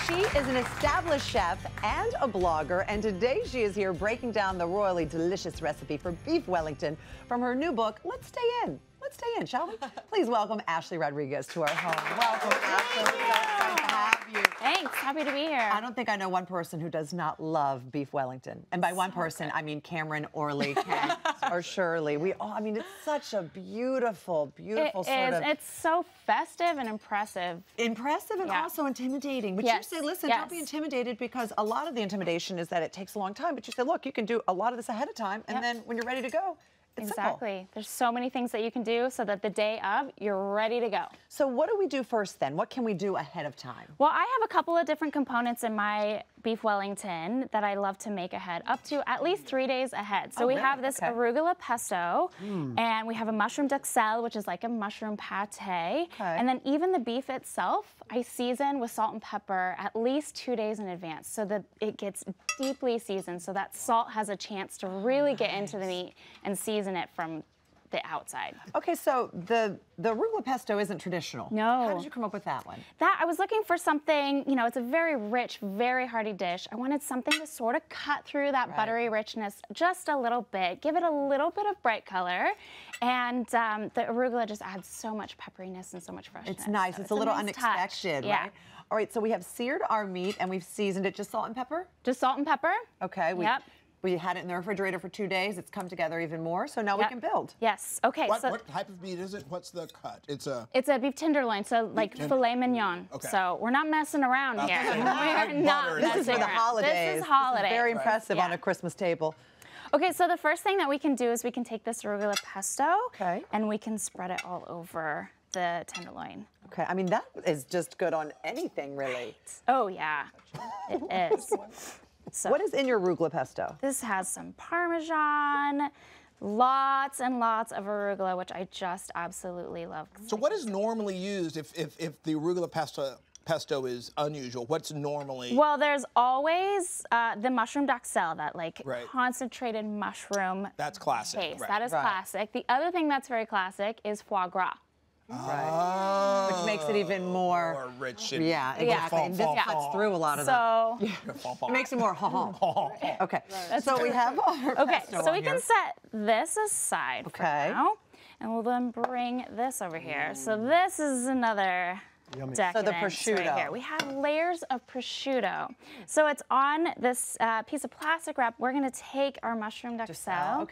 She is an established chef and a blogger, and today she is here breaking down the royally delicious recipe for beef Wellington from her new book, Let's Stay In. Let's stay in, shall we? Please welcome Ashley Rodriguez to our home. Welcome, Ashley. We're so excited to have you. Thanks. Happy to be here. I don't think I know one person who does not love beef Wellington. And by one person, I mean Cameron, Orly, Ken, or Shirley. We all, I mean, it's such a beautiful, beautiful sort of... It's so festive and impressive. Impressive and also intimidating. But you say, listen, don't be intimidated, because a lot of the intimidation is that it takes a long time. But you say, look, you can do a lot of this ahead of time, and then when you're ready to go, it's simple. There's so many things that you can do so that the day of, you're ready to go. So what do we do first then? What can we do ahead of time? Well, I have a couple of different components in my beef Wellington that I love to make ahead, up to at least 3 days ahead. So we have this arugula pesto, and we have a mushroom duxelle, which is like a mushroom pate. And then even the beef itself, I season with salt and pepper at least 2 days in advance so that it gets deeply seasoned, so that salt has a chance to really get into the meat and season it from the outside. Okay, so the arugula pesto isn't traditional. No. How did you come up with that one? I was looking for something, you know, it's a very rich, very hearty dish. I wanted something to sort of cut through that buttery richness just a little bit, give it a little bit of bright color, and the arugula just adds so much pepperiness and so much freshness. It's nice. So it's a little nice unexpected, right? All right, so we have seared our meat and we've seasoned it. Just salt and pepper? Just salt and pepper. Okay. We had it in the refrigerator for 2 days. It's come together even more, so now we can build. Yes. Okay. What type of meat is it? What's the cut? It's a beef tenderloin, so like filet mignon. Okay. So we're not messing around here. We're not This is for the holidays. This is holidays. This is very impressive on a Christmas table. Okay, so the first thing that we can do is we can take this arugula pesto and we can spread it all over the tenderloin. Okay, I mean, that is just good on anything, really. Oh, yeah, it is. So, what is in your arugula pesto? This has some Parmesan, lots and lots of arugula, which I just absolutely love. So what is normally used if the arugula pesto is unusual? What's normally? Well, there's always the mushroom duxelle, that like concentrated mushroom. That's classic. Paste. That is classic. The other thing that's very classic is foie gras. Which makes it even more rich. Exactly. And this cuts through a lot of it makes it more Okay. So we have our pesto so we can set this aside for now, and we'll then bring this over here. So this is another decadence. So the prosciutto. Right here. We have layers of prosciutto. So it's on this piece of plastic wrap. We're going to take our mushroom duxelle.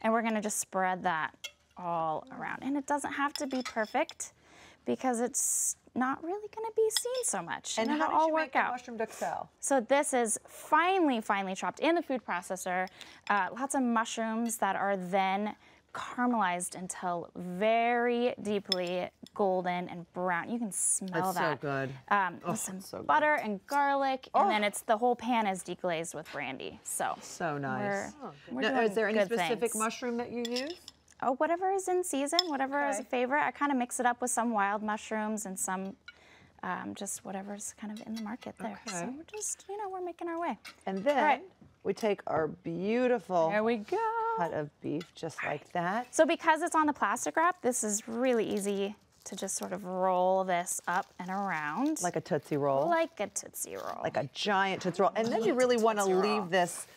And we're going to just spread that all around. And it doesn't have to be perfect because it's not really going to be seen so much. And how did you make the mushroom duxelle? So this is finely chopped in the food processor. Lots of mushrooms that are then caramelized until very deeply golden and brown. You can smell that. That's so good. With some butter and garlic, and then the whole pan is deglazed with brandy. So nice. Now, is there any specific mushroom that you use? Oh, whatever is in season, whatever is a favorite. I kind of mix it up with some wild mushrooms and some just whatever's kind of in the market there. So we're just, we're making our way. And then we take our beautiful cut of beef, just like that. So because it's on the plastic wrap, this is really easy to just sort of roll this up and around. Like a Tootsie Roll? Like a Tootsie Roll. Like a giant Tootsie Roll. And then you really want to leave this,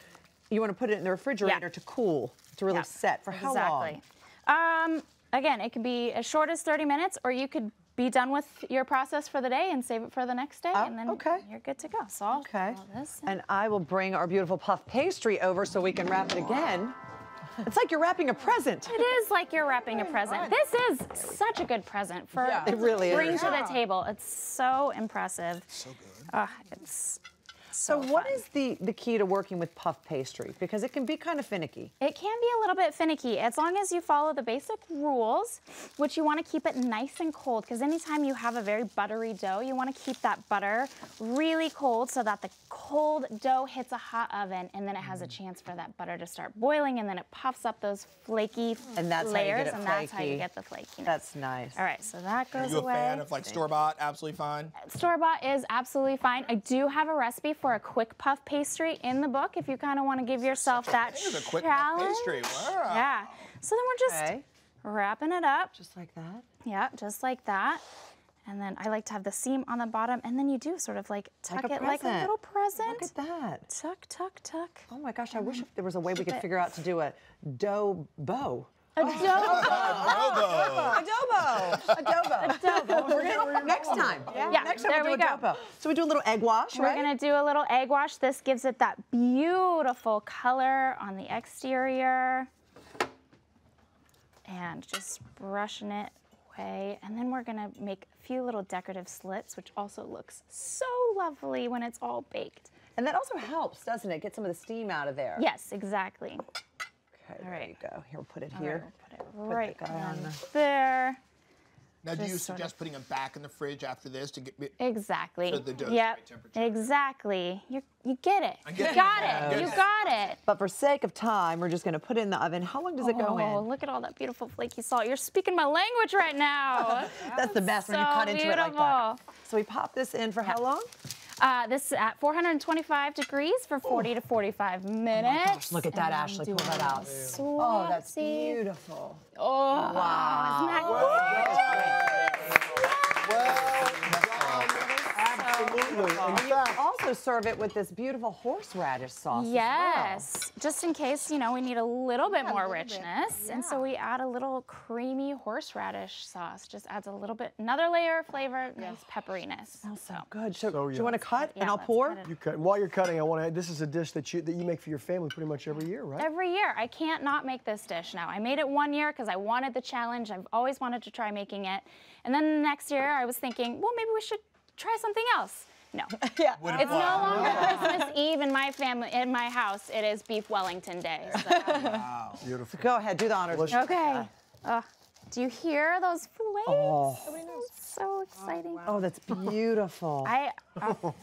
you want to put it in the refrigerator to cool, to really set. For how long? Again, it could be as short as 30 minutes, or you could be done with your process for the day and save it for the next day, and then you're good to go. So I'll all this. And I will bring our beautiful puff pastry over so we can wrap it again. It's like you're wrapping a present. It is like you're wrapping a present. This is such a good present for it really bring to the table. It's so impressive. So good. It's So what is the key to working with puff pastry? Because it can be kind of finicky. It can be a little bit finicky, as long as you follow the basic rules, which you want to keep it nice and cold, because anytime you have a very buttery dough, you want to keep that butter really cold so that the cold dough hits a hot oven, and then it has a chance for that butter to start boiling, and then it puffs up those flaky layers, and that's how you get the flakiness. That's nice. All right, so that goes away. Are you a fan of like store-bought? Absolutely fine? Store-bought is absolutely fine. I do have a recipe for a quick puff pastry in the book if you kind of want to give yourself that challenge. A quick puff pastry. Wow. Yeah. So then we're just wrapping it up. Just like that? Yeah, just like that. And then I like to have the seam on the bottom, and then you do sort of like tuck it like a little present. Look at that. Tuck, tuck, tuck. Oh my gosh, I wish there was a way we could figure out to do a dough bow. Adobo. Adobo. We're gonna, next time. Yeah, Next time there we'll we do go. adobo. So we do a little egg wash, We're right? gonna do a little egg wash. This gives it that beautiful color on the exterior. And just brushing it away. And then we're gonna make a few little decorative slits, which also looks so lovely when it's all baked. And that also helps, doesn't it? Get some of the steam out of there. Yes, exactly. Okay, there you go. Here, we'll put it All right, here. we'll put it right the guy on on there. Now, do you Just sort suggest putting them back in the fridge after this to get Exactly. so the dough's Yep. right temperature? Exactly. You get it. get You it. got Yeah. it. You got it. But for sake of time, we're just going to put it in the oven. How long does it go Oh, in? look at all that beautiful flaky salt. You're speaking my language right now. That's the best when you So cut into it like that. beautiful. So we pop this in for how long? This is at 425 degrees for 40 to 45 minutes. Gosh, look at that, And I'm Ashley. Pull doing that out. Swapsy. Oh, that's beautiful. Oh, Wow. isn't that gorgeous? Absolutely. In fact, Also serve it with this beautiful horseradish sauce Yes, just in case, you know, we need a little bit more richness. And so we add a little creamy horseradish sauce. Just adds a little bit, another layer of flavor, nice pepperiness. as well. So good. So, So do you want to cut Yeah, and I'll let's pour? cut it. you cut. And while you're cutting, I want to. This is a dish that you make for your family pretty much every year, right? Every year. I can't not make this dish now. I made it one year because I wanted the challenge. I've always wanted to try making it. And then the next year I was thinking, well, maybe we should try something else. No. Yeah. It's no longer Christmas Eve in my family, in my house. It is Beef Wellington Day. So. Wow. Beautiful. Go ahead, do the honors. Okay. Do you hear those flames? Oh. It's so exciting. Oh, that's beautiful. I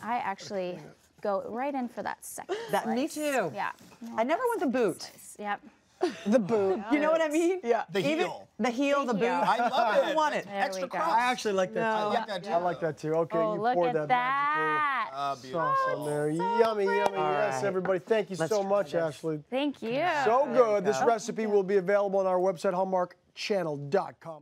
actually go right in for that second. Me slice. too. Yeah. I never want the boot. Yep. The boot. You know what I mean? Yeah. The heel. The heel, the boot. heel. I love it. I want it. There Extra we go. crust. I actually like that. I too. like that too. I like that too. Okay, Oh, you look pour at that that. magical sauce on there. Yummy, yummy. Yes, right. everybody. Thank you Let's so try much, this. Ashley. Thank you. So good. This recipe will be available on our website, hallmarkchannel.com.